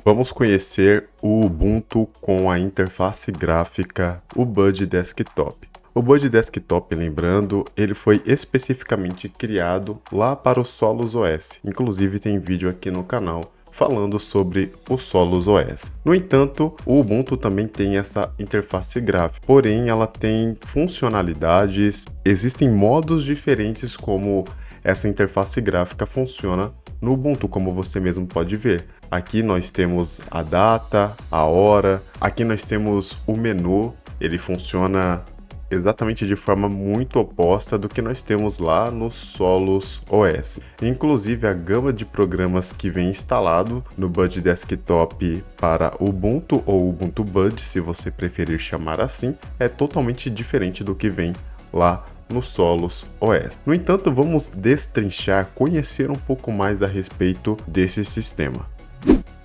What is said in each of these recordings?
Vamos conhecer o Ubuntu com a interface gráfica UBUD Desktop. O UBUD Desktop, lembrando, ele foi especificamente criado lá para o Solus OS. Inclusive tem vídeo aqui no canal falando sobre o Solus OS. No entanto, o Ubuntu também tem essa interface gráfica, porém ela tem funcionalidades, existem modos diferentes como essa interface gráfica funciona no Ubuntu, como você mesmo pode ver. Aqui nós temos a data, a hora, aqui nós temos o menu, ele funciona exatamente de forma muito oposta do que nós temos lá no Solus OS. Inclusive a gama de programas que vem instalado no UBUD Desktop para Ubuntu ou Ubuntu Bud, se você preferir chamar assim, é totalmente diferente do que vem lá no Solus OS. No entanto, vamos destrinchar, conhecer um pouco mais a respeito desse sistema.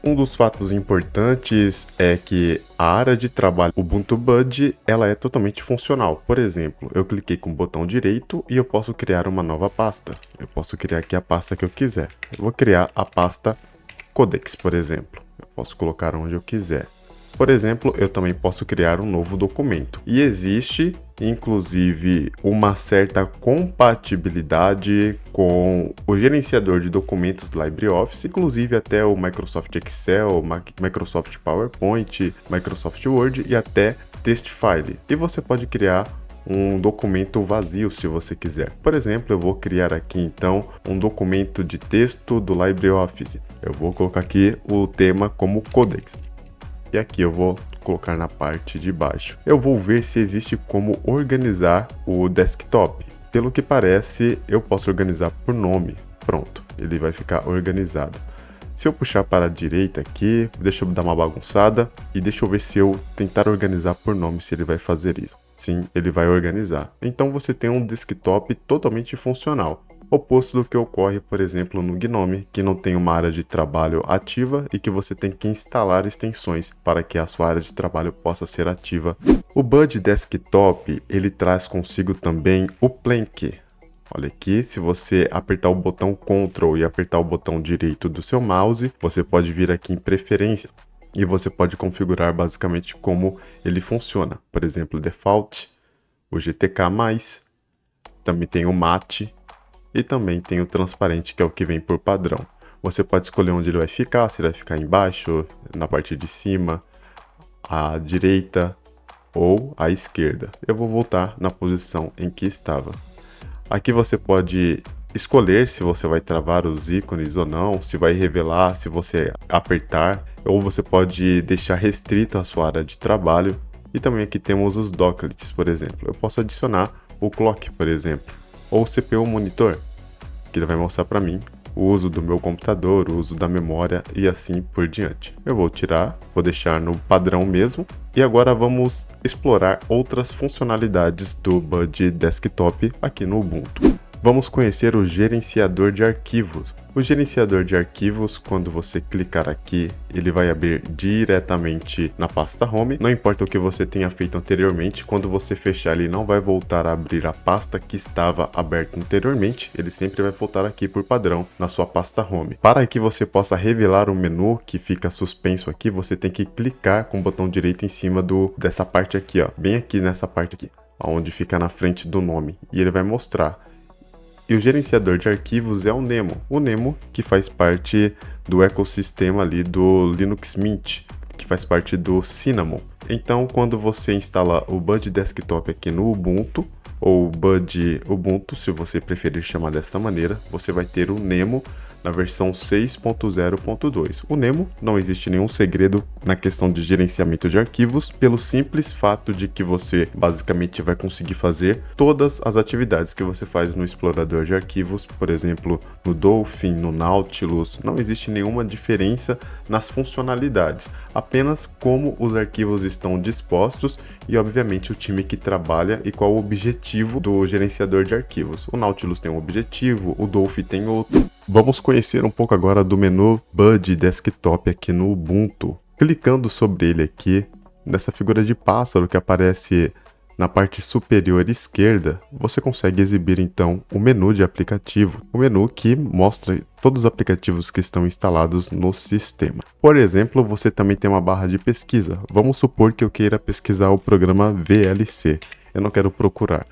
Um dos fatos importantes é que a área de trabalho Ubuntu Bud ela é totalmente funcional. Por exemplo, eu cliquei com o botão direito e eu posso criar uma nova pasta. Eu posso criar aqui a pasta que eu quiser. Eu vou criar a pasta Codex, por exemplo. Eu posso colocar onde eu quiser. Por exemplo, eu também posso criar um novo documento. E existe, inclusive, uma certa compatibilidade com o gerenciador de documentos LibreOffice, inclusive até o Microsoft Excel, Microsoft PowerPoint, Microsoft Word e até Textfile. E você pode criar um documento vazio se você quiser. Por exemplo, eu vou criar aqui então um documento de texto do LibreOffice. Eu vou colocar aqui o tema como Codex. E aqui eu vou colocar na parte de baixo. Eu vou ver se existe como organizar o desktop. Pelo que parece, eu posso organizar por nome. Pronto, ele vai ficar organizado. Se eu puxar para a direita aqui, deixa eu dar uma bagunçada e deixa eu ver se eu tentar organizar por nome, se ele vai fazer isso. Sim, ele vai organizar. Então você tem um desktop totalmente funcional. Oposto do que ocorre, por exemplo, no GNOME, que não tem uma área de trabalho ativa e que você tem que instalar extensões para que a sua área de trabalho possa ser ativa. O UBUD Desktop, ele traz consigo também o Plank. Olha aqui, se você apertar o botão Ctrl e apertar o botão direito do seu mouse, você pode vir aqui em Preferências e você pode configurar basicamente como ele funciona. Por exemplo, Default, o GTK+, também tem o Mate, e também tem o transparente, que é o que vem por padrão. Você pode escolher onde ele vai ficar, se ele vai ficar embaixo, na parte de cima, à direita ou à esquerda. Eu vou voltar na posição em que estava. Aqui você pode escolher se você vai travar os ícones ou não, se vai revelar, se você apertar, ou você pode deixar restrito a sua área de trabalho. E também aqui temos os docklets, por exemplo. Eu posso adicionar o clock, por exemplo, ou o CPU monitor, que ele vai mostrar para mim o uso do meu computador, o uso da memória e assim por diante. Eu vou tirar, vou deixar no padrão mesmo. E agora vamos explorar outras funcionalidades do UBUD Desktop aqui no Ubuntu. Vamos conhecer o gerenciador de arquivos. O gerenciador de arquivos, quando você clicar aqui, ele vai abrir diretamente na pasta Home. Não importa o que você tenha feito anteriormente, quando você fechar, ele não vai voltar a abrir a pasta que estava aberta anteriormente. Ele sempre vai voltar aqui por padrão na sua pasta Home. Para que você possa revelar o menu que fica suspenso aqui, você tem que clicar com o botão direito em cima dessa parte aqui, ó, bem aqui nessa parte aqui, onde fica na frente do nome, e ele vai mostrar. E o gerenciador de arquivos é o Nemo. O Nemo que faz parte do ecossistema ali do Linux Mint, que faz parte do Cinnamon. Então, quando você instala o UBUD Desktop aqui no Ubuntu, ou UBUD Ubuntu, se você preferir chamar dessa maneira, você vai ter o Nemo na versão 6.0.2. O Nemo, não existe nenhum segredo na questão de gerenciamento de arquivos, pelo simples fato de que você basicamente vai conseguir fazer todas as atividades que você faz no explorador de arquivos, por exemplo, no Dolphin, no Nautilus. Não existe nenhuma diferença nas funcionalidades, apenas como os arquivos estão dispostos e, obviamente, o time que trabalha e qual o objetivo do gerenciador de arquivos. O Nautilus tem um objetivo, o Dolphin tem outro. Vamos conhecer um pouco agora do menu UBUD Desktop aqui no Ubuntu. Clicando sobre ele aqui, nessa figura de pássaro que aparece Na parte superior esquerda, você consegue exibir então o menu de aplicativo, o menu que mostra todos os aplicativos que estão instalados no sistema. Por exemplo, você também tem uma barra de pesquisa. Vamos supor que eu queira pesquisar o programa VLC. Eu não quero procurar.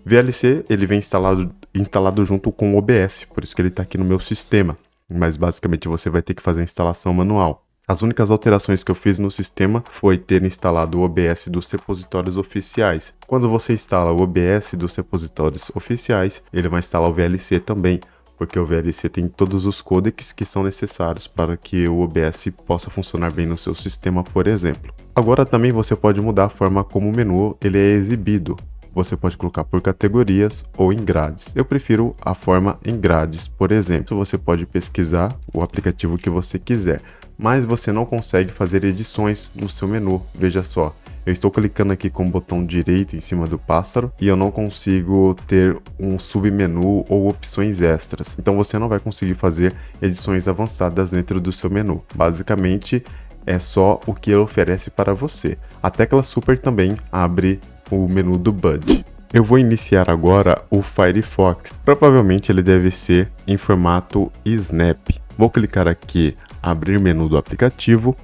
VLC ele vem instalado junto com o OBS, por isso que ele está aqui no meu sistema. Mas basicamente você vai ter que fazer a instalação manual. As únicas alterações que eu fiz no sistema foi ter instalado o OBS dos repositórios oficiais. Quando você instala o OBS dos repositórios oficiais, ele vai instalar o VLC também, porque o VLC tem todos os codecs que são necessários para que o OBS possa funcionar bem no seu sistema, por exemplo. Agora também você pode mudar a forma como o menu ele é exibido. Você pode colocar por categorias ou em grades. Eu prefiro a forma em grades, por exemplo. Você pode pesquisar o aplicativo que você quiser, mas você não consegue fazer edições no seu menu. Veja só, eu estou clicando aqui com o botão direito em cima do pássaro e eu não consigo ter um submenu ou opções extras. Então você não vai conseguir fazer edições avançadas dentro do seu menu. Basicamente, é só o que ele oferece para você. A tecla Super também abre o menu do Bud. Eu vou iniciar agora o Firefox. Provavelmente ele deve ser em formato Snap. Vou clicar aqui, abrir menu do aplicativo,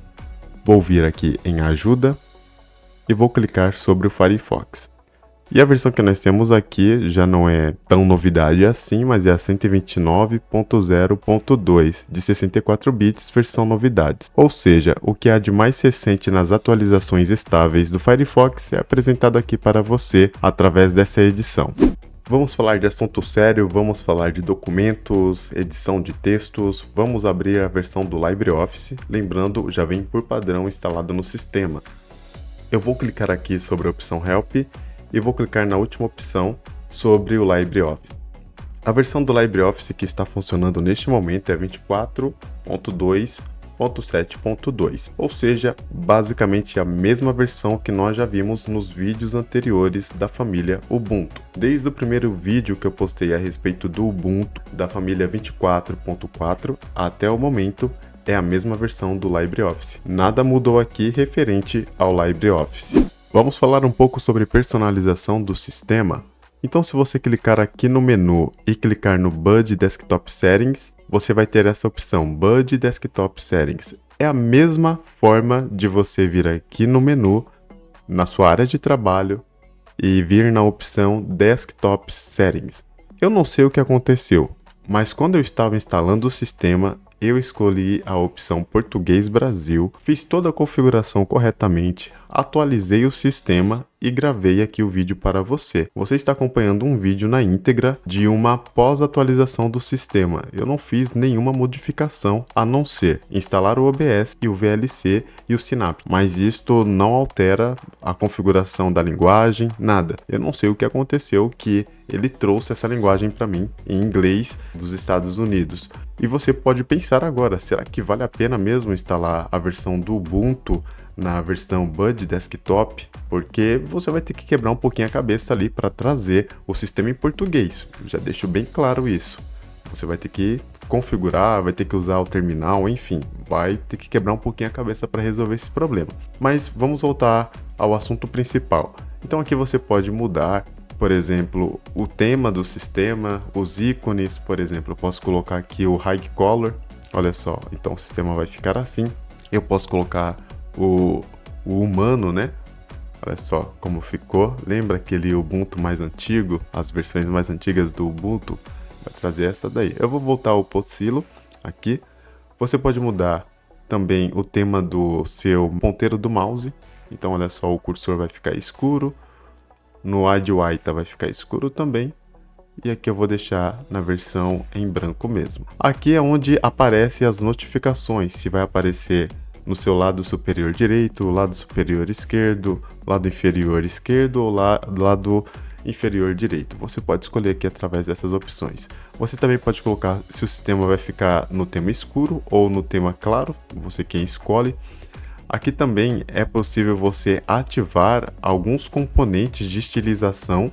vou vir aqui em ajuda e vou clicar sobre o Firefox. E a versão que nós temos aqui já não é tão novidade assim, mas é a 129.0.2 de 64 bits versão novidades. Ou seja, o que há de mais recente nas atualizações estáveis do Firefox é apresentado aqui para você através dessa edição. Vamos falar de assunto sério, vamos falar de documentos, edição de textos, vamos abrir a versão do LibreOffice, lembrando, já vem por padrão instalado no sistema. Eu vou clicar aqui sobre a opção Help e vou clicar na última opção sobre o LibreOffice. A versão do LibreOffice que está funcionando neste momento é 24.2.7.2, ou seja, basicamente a mesma versão que nós já vimos nos vídeos anteriores da família Ubuntu. Desde o primeiro vídeo que eu postei a respeito do Ubuntu da família 24.4 até o momento, é a mesma versão do LibreOffice. Nada mudou aqui referente ao LibreOffice. Vamos falar um pouco sobre personalização do sistema. Então, se você clicar aqui no menu e clicar no Bud Desktop Settings, você vai ter essa opção, Bud Desktop Settings. É a mesma forma de você vir aqui no menu, na sua área de trabalho, e vir na opção Desktop Settings. Eu não sei o que aconteceu, mas quando eu estava instalando o sistema, eu escolhi a opção Português Brasil, fiz toda a configuração corretamente, atualizei o sistema e gravei aqui o vídeo para você. Você está acompanhando um vídeo na íntegra de uma pós-atualização do sistema. Eu não fiz nenhuma modificação a não ser instalar o OBS e o VLC e o Synapse, mas isto não altera a configuração da linguagem, nada. Eu não sei o que aconteceu que ele trouxe essa linguagem para mim em inglês dos Estados Unidos. E você pode pensar agora, será que vale a pena mesmo instalar a versão do Ubuntu na versão Bud Desktop? Porque você vai ter que quebrar um pouquinho a cabeça ali para trazer o sistema em português. Já deixo bem claro isso. Você vai ter que configurar, vai ter que usar o terminal, enfim, vai ter que quebrar um pouquinho a cabeça para resolver esse problema. Mas vamos voltar ao assunto principal. Então aqui você pode mudar, por exemplo, o tema do sistema, os ícones, por exemplo, eu posso colocar aqui o High Color, olha só, então o sistema vai ficar assim. Eu posso colocar o humano, né? Olha só como ficou. Lembra aquele Ubuntu mais antigo? As versões mais antigas do Ubuntu? Vai trazer essa daí. Eu vou voltar ao Podzilla aqui. Você pode mudar também o tema do seu ponteiro do mouse. Então olha só, o cursor vai ficar escuro. No Adwaita vai ficar escuro também. E aqui eu vou deixar na versão em branco mesmo. Aqui é onde aparecem as notificações. Se vai aparecer no seu lado superior direito, lado superior esquerdo, lado inferior esquerdo ou lado inferior direito. Você pode escolher aqui através dessas opções. Você também pode colocar se o sistema vai ficar no tema escuro ou no tema claro, você quem escolhe. Aqui também é possível você ativar alguns componentes de estilização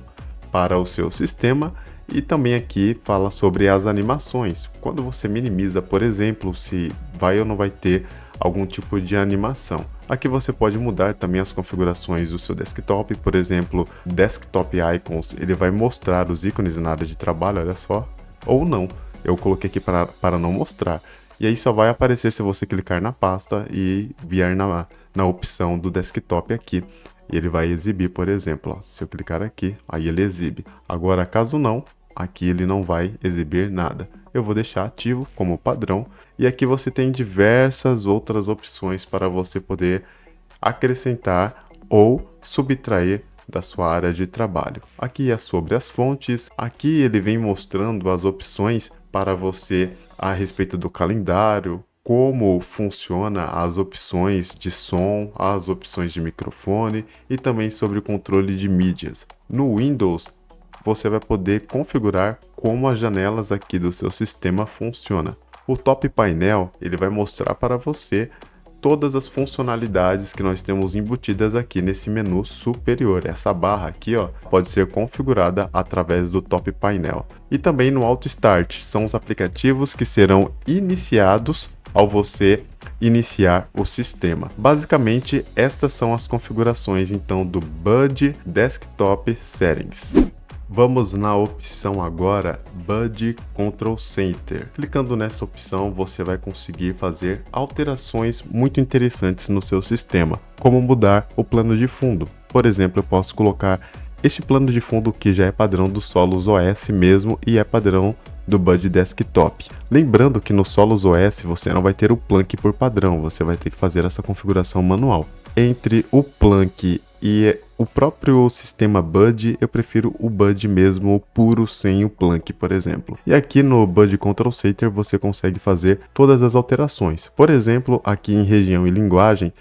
para o seu sistema. E também aqui fala sobre as animações. Quando você minimiza, por exemplo, se vai ou não vai ter algum tipo de animação. Aqui você pode mudar também as configurações do seu desktop, por exemplo, Desktop Icons, ele vai mostrar os ícones na área de trabalho, olha só, ou não. Eu coloquei aqui para não mostrar. E aí só vai aparecer se você clicar na pasta e vier na opção do desktop aqui. E ele vai exibir, por exemplo, ó, se eu clicar aqui, aí ele exibe. Agora, caso não, aqui ele não vai exibir nada. Eu vou deixar ativo como padrão. E aqui você tem diversas outras opções para você poder acrescentar ou subtrair da sua área de trabalho. Aqui é sobre as fontes, aqui ele vem mostrando as opções para você a respeito do calendário, como funciona as opções de som, as opções de microfone e também sobre o controle de mídias. No Windows, você vai poder configurar como as janelas aqui do seu sistema funcionam. O Top Painel, ele vai mostrar para você todas as funcionalidades que nós temos embutidas aqui nesse menu superior. Essa barra aqui, ó, pode ser configurada através do Top Painel. E também no Auto Start, são os aplicativos que serão iniciados ao você iniciar o sistema. Basicamente, estas são as configurações então do Bud Desktop Settings. Vamos na opção agora Bud Control Center. Clicando nessa opção, você vai conseguir fazer alterações muito interessantes no seu sistema, como mudar o plano de fundo. Por exemplo, eu posso colocar este plano de fundo que já é padrão do Solus OS mesmo e é padrão do Bud Desktop. Lembrando que no Solus OS você não vai ter o Plunk por padrão, você vai ter que fazer essa configuração manual. Entre o Plunk e o próprio sistema Bud, eu prefiro o Bud mesmo puro, sem o Plunk, por exemplo. E aqui no Bud Control Center você consegue fazer todas as alterações. Por exemplo, aqui em região e linguagem,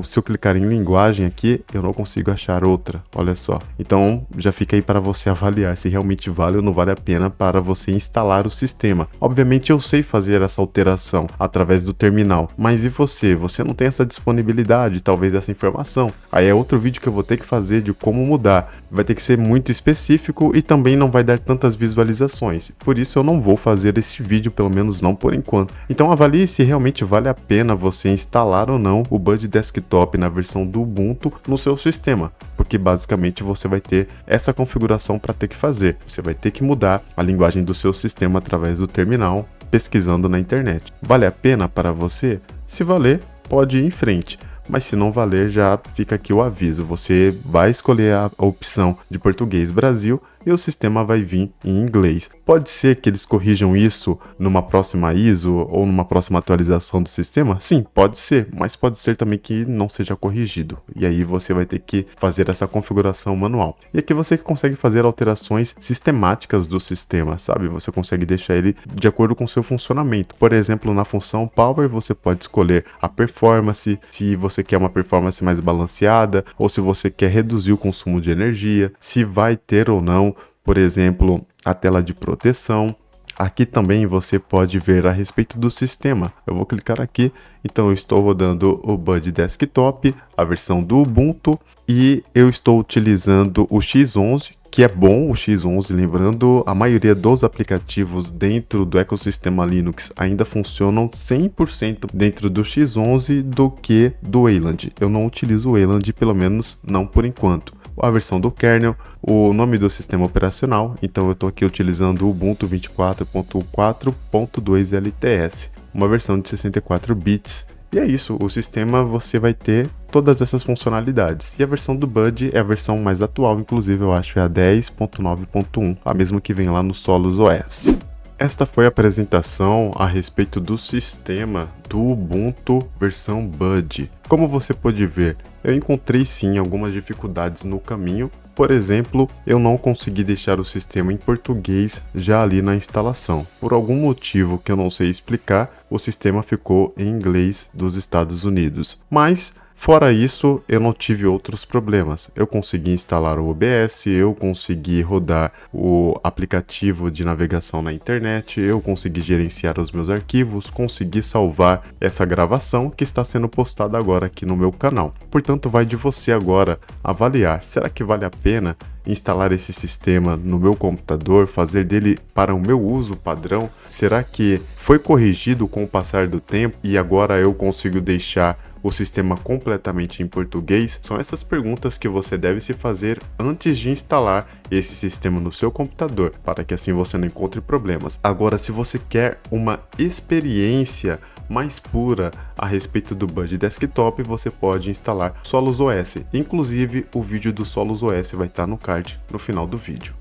se eu clicar em linguagem aqui, eu não consigo achar outra, olha só. Então já fica aí para você avaliar se realmente vale ou não vale a pena para você instalar o sistema. Obviamente eu sei fazer essa alteração através do terminal, mas e você? Você não tem essa disponibilidade, talvez essa informação. Aí é outro vídeo que eu vou ter que fazer de como mudar. Vai ter que ser muito específico e também não vai dar tantas visualizações. Por isso eu não vou fazer esse vídeo, pelo menos não por enquanto. Então avalie se realmente vale a pena você instalar ou não o Bud Desktop na versão do Ubuntu no seu sistema, porque basicamente você vai ter essa configuração para ter que fazer. Você vai ter que mudar a linguagem do seu sistema através do terminal, pesquisando na internet. Vale a pena para você? Se valer, pode ir em frente. Mas se não valer, já fica aqui o aviso, você vai escolher a opção de português Brasil e o sistema vai vir em inglês. Pode ser que eles corrijam isso numa próxima ISO ou numa próxima atualização do sistema? Sim, pode ser, mas pode ser também que não seja corrigido. E aí você vai ter que fazer essa configuração manual. E aqui você consegue fazer alterações sistemáticas do sistema, sabe? Você consegue deixar ele de acordo com o seu funcionamento. Por exemplo, na função Power você pode escolher a performance, se você quer uma performance mais balanceada ou se você quer reduzir o consumo de energia, se vai ter ou não, por exemplo, a tela de proteção. Aqui também você pode ver a respeito do sistema. Eu vou clicar aqui, então eu estou rodando o Bud Desktop, a versão do Ubuntu, e eu estou utilizando o X11, que é bom o X11, lembrando, a maioria dos aplicativos dentro do ecossistema Linux ainda funcionam 100% dentro do X11 do que do Wayland. Eu não utilizo o Wayland, pelo menos não por enquanto. A versão do kernel, o nome do sistema operacional, então eu estou aqui utilizando o Ubuntu 24.4.2 LTS, uma versão de 64 bits. E é isso, o sistema você vai ter todas essas funcionalidades. E a versão do Bud é a versão mais atual, inclusive eu acho que é a 10.9.1, a mesma que vem lá no Solus OS. Esta foi a apresentação a respeito do sistema do Ubuntu versão Bud. Como você pode ver, eu encontrei sim algumas dificuldades no caminho. Por exemplo, eu não consegui deixar o sistema em português já ali na instalação. Por algum motivo que eu não sei explicar, o sistema ficou em inglês dos Estados Unidos. Mas fora isso, eu não tive outros problemas. Eu consegui instalar o OBS, eu consegui rodar o aplicativo de navegação na internet, eu consegui gerenciar os meus arquivos, consegui salvar essa gravação que está sendo postada agora aqui no meu canal. Portanto, vai de você agora avaliar, será que vale a pena instalar esse sistema no meu computador, fazer dele para o meu uso padrão? Será que foi corrigido com o passar do tempo e agora eu consigo deixar o sistema completamente em português? São essas perguntas que você deve se fazer antes de instalar esse sistema no seu computador, para que assim você não encontre problemas. Agora, se você quer uma experiência mais pura a respeito do Bud Desktop, você pode instalar Solus OS. Inclusive, o vídeo do Solus OS vai estar no card no final do vídeo.